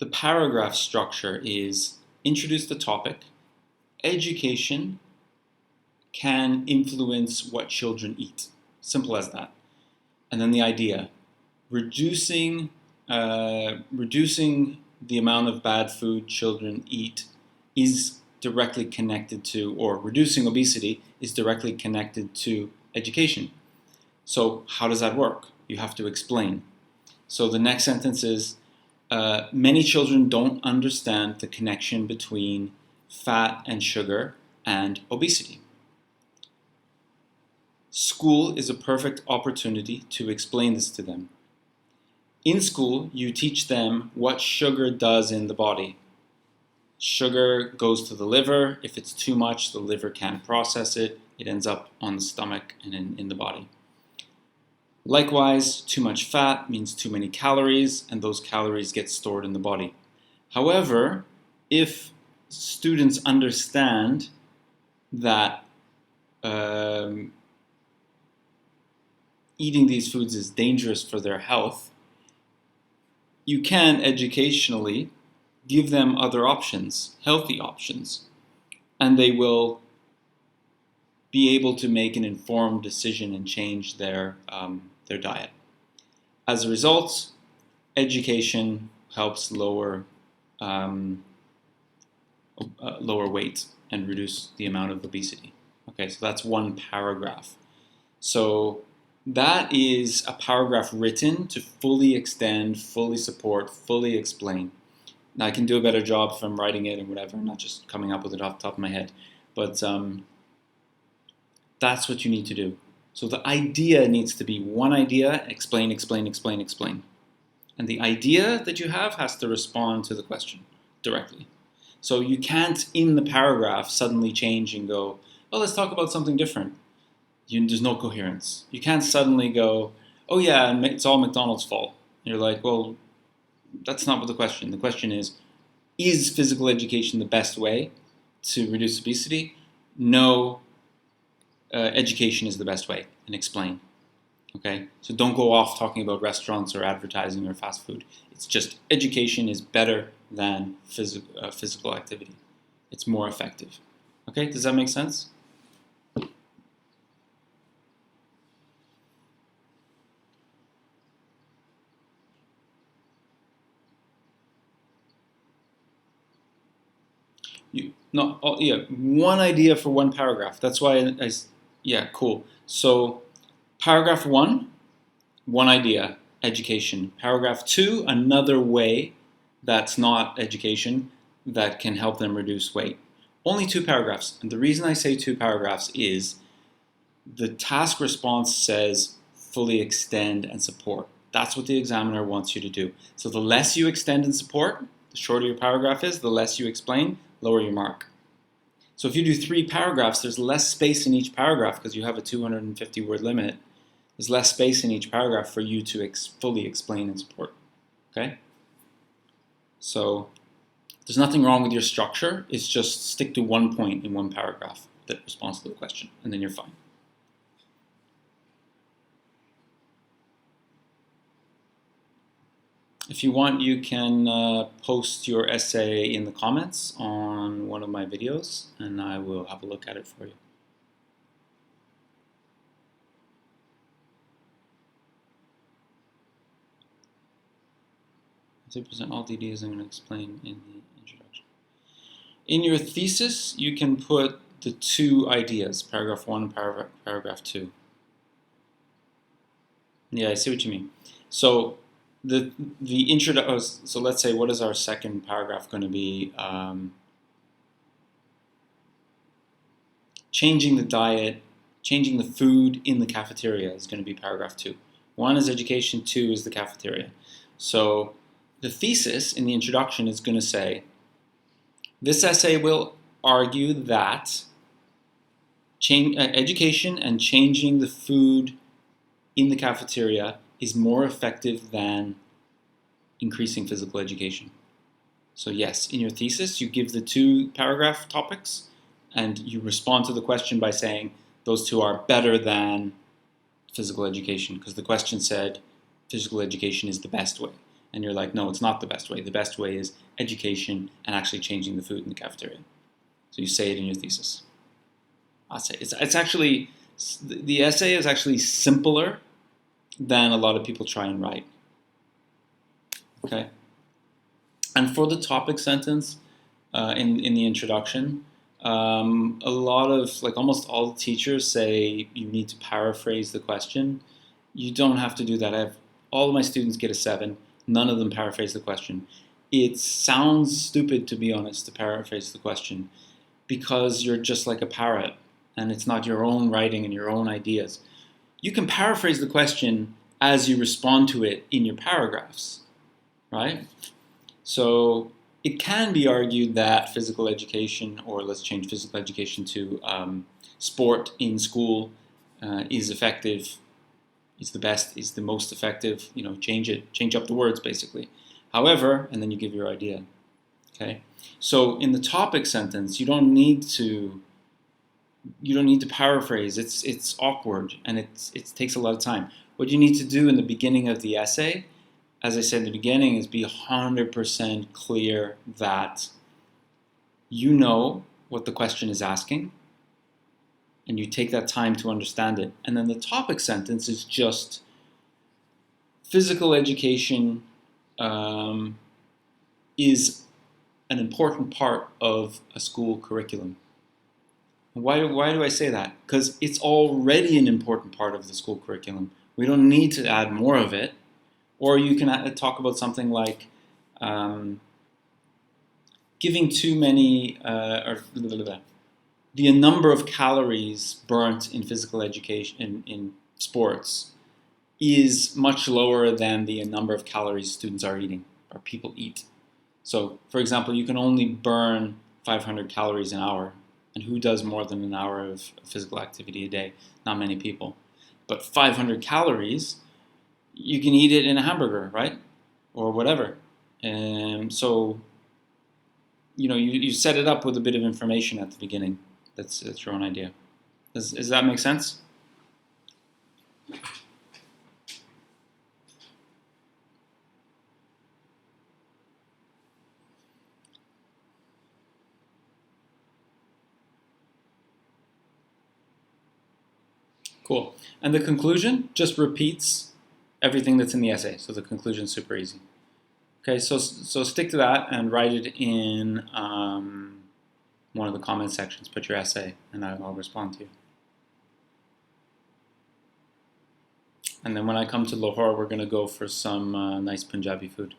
The paragraph structure is introduce the topic, education can influence what children eat. Simple as that. And then the idea, reducing the amount of bad food children eat is directly connected to, or reducing obesity is directly connected to education. So how does that work? You have to explain. So the next sentence is, many children don't understand the connection between fat and sugar and obesity. School is a perfect opportunity to explain this to them. In school, you teach them what sugar does in the body. Sugar goes to the liver. If it's too much, the liver can't process it. It ends up on the stomach and in the body. Likewise, too much fat means too many calories, and those calories get stored in the body. However, if students understand that eating these foods is dangerous for their health, you can educationally give them other options, healthy options, and they will be able to make an informed decision and change their diet. As a result, education helps lower weight and reduce the amount of obesity. Okay, so that's one paragraph. So that is a paragraph written to fully extend, fully support, fully explain. Now I can do a better job if I'm writing it and whatever, not just coming up with it off the top of my head. But that's what you need to do. So the idea needs to be one idea, explain, explain, explain, explain. And the idea that you have has to respond to the question directly. So you can't, in the paragraph, suddenly change and go, oh, let's talk about something different. There's no coherence. You can't suddenly go, oh yeah, it's all McDonald's fault. You're like, well, that's not what the question. The question is physical education the best way to reduce obesity? No, education is the best way, and explain. Okay, so don't go off talking about restaurants or advertising or fast food. It's just education is better than physical activity. It's more effective. Okay, does that make sense? One idea for one paragraph. That's why yeah, cool. So paragraph one idea, education. Paragraph two, another way that's not education that can help them reduce weight. Only two paragraphs. And the reason I say two paragraphs is the task response says fully extend and support. That's what the examiner wants you to do. So the less you extend and support, the shorter your paragraph is, the less you explain, lower your mark. So if you do 3 paragraphs, there's less space in each paragraph because you have a 250 word limit. There's less space in each paragraph for you to fully explain and support. Okay? So there's nothing wrong with your structure. It's just stick to one point in one paragraph that responds to the question, and then you're fine. If you want, you can post your essay in the comments on one of my videos, and I will have a look at it for you. To present all the ideas I'm going to explain in the introduction. In your thesis, you can put the 2 ideas, paragraph 1 and paragraph 2. Yeah, I see what you mean. So the introduction. So let's say, what is our second paragraph going to be? Changing the diet, changing the food in the cafeteria is going to be paragraph 2. 1 is education, 2 is the cafeteria. So the thesis in the introduction is going to say, this essay will argue that education and changing the food in the cafeteria is more effective than increasing physical education. So yes, in your thesis, you give the 2 paragraph topics, and you respond to the question by saying those 2 are better than physical education, because the question said physical education is the best way. And you're like, no, it's not the best way. The best way is education and actually changing the food in the cafeteria. So you say it in your thesis. I'll say it's actually, the essay is actually simpler than a lot of people try and write. Okay? And for the topic sentence in the introduction, a lot of, like almost all teachers say you need to paraphrase the question. You don't have to do that. All of my students get a 7. None of them paraphrase the question. It sounds stupid, to be honest, to paraphrase the question because you're just like a parrot and it's not your own writing and your own ideas. You can paraphrase the question as you respond to it in your paragraphs, right? So it can be argued that physical education, or let's change physical education to sport in school, is effective, is the best, is the most effective. Change up the words basically. However, and then you give your idea. Okay. So in the topic sentence, you don't need to paraphrase. It's awkward and it takes a lot of time. What you need to do in the beginning of the essay, as I said in the beginning, is be 100% clear that you know what the question is asking and you take that time to understand it. And then the topic sentence is just physical education is an important part of a school curriculum. Why do I say that? Because it's already an important part of the school curriculum. We don't need to add more of it. Or you can talk about something like giving too many, the number of calories burnt in physical education, in sports, is much lower than the number of calories students are eating, or people eat. So, for example, you can only burn 500 calories an hour. And who does more than an hour of physical activity a day? Not many people. But 500 calories, you can eat it in a hamburger, right? Or whatever. And so, you set it up with a bit of information at the beginning. That's your own idea. Does that make sense? Cool. And the conclusion just repeats everything that's in the essay. So the conclusion is super easy. Okay, so stick to that and write it in one of the comment sections. Put your essay, and I'll respond to you. And then when I come to Lahore, we're going to go for some nice Punjabi food.